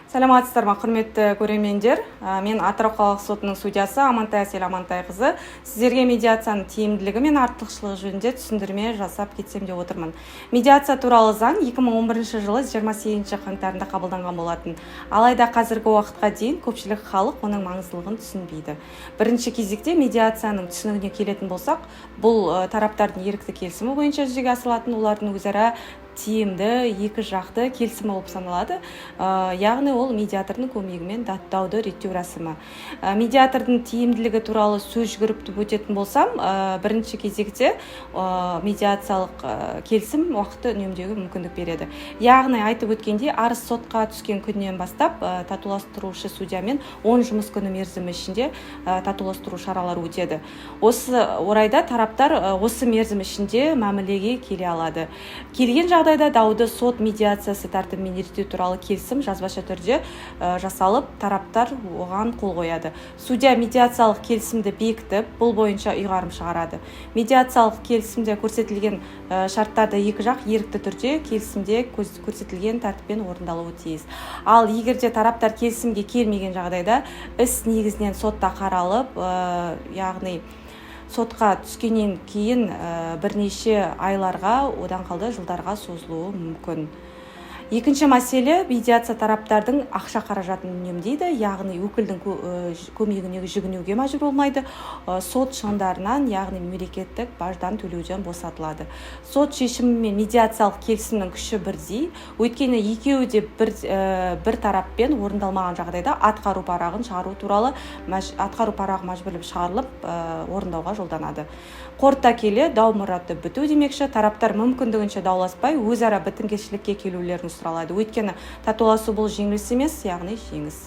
Саламатсыздар ма, құрметті көрермендер. Мен Атырау қалалық сотының судьясы Амантай Әсел Амантайқызы. Сіздерге медиацияның тиімділігі мен артықшылығы жөнінде түсіндірме жасап кетсем деп отырмын. Медиация туралы заң 2011 жылы 28 қаңтарында қабылданған болатын. Алайда қазіргі уақытқа дейін көпшілік халық оның маңыздылығын түсінбейді. Бірінші кезекте медиацияның түсінігіне келетін болсақ, бұл тараптардың ерікті келісімі бойынша жүзеге асырылатын, олардың өзара тиімді, екі жақты келісімі болып саналады. Яғни ол медиатордың көмегімен дауды реттеу рәсімі. Медиатордың тиімділігі туралы сөз жүгіріп өтетін болсам, бірінші кезекте медиациялық келісім уақытты үнемдеуге мүмкіндік береді. Яғни айтып өткендей, арыз сотқа түскен күннен бастап татуластырушы судьямен 10 жұмыс күні мерзімі ішінде татуластыру шаралары өтеді. Осы орайда тараптар осы мерзім ішінде мәмілеге келе алады. Келген жағдайда дауды сот медиациясы тәртібімен реттеу туралы келісім жазбаша түрде жасалып, тараптар оған қол қояды. Судья медиациялық келісімді бекітіп, бұл бойынша ұйғарым шығарады. Медиациялық келісімде көрсетілген шарттарды екі жақ ерікті түрде келісімде көрсетілген тәртіппен орындалуы тиіс. Ал егерде тараптар келісімге келмеген жағдайда іс негізінен сотта қаралып, яғни сотқа түскеннен кейін бірнеше айларға, одан қалды жылдарға созылуы мүмкін. Екінші мәселе, медиация тараптардың ақша қаражатын үнемдейді, яғни өкілдің көмегіне жүгінуге мәжбүр болмайды, сот шығындарынан, яғни мемлекеттік баждан төлеуден босатылады. Сот шешімі мен медиациялық келісімнің күші бірдей, өйткені екеуі де бір тараппен орындалмаған жағдайда атқару парағын шығару туралы атқару парағы мәжбүрлеп шығарылып орындауға жолданады. Қорыта келе, дау мұратты біту демекші, тараптар мүмкіндігінше дауласпай, өзара бітімгершілікке келулерін сұралады. Өйткені татуласу бұл жеңіліс емес, яғни жеңіс.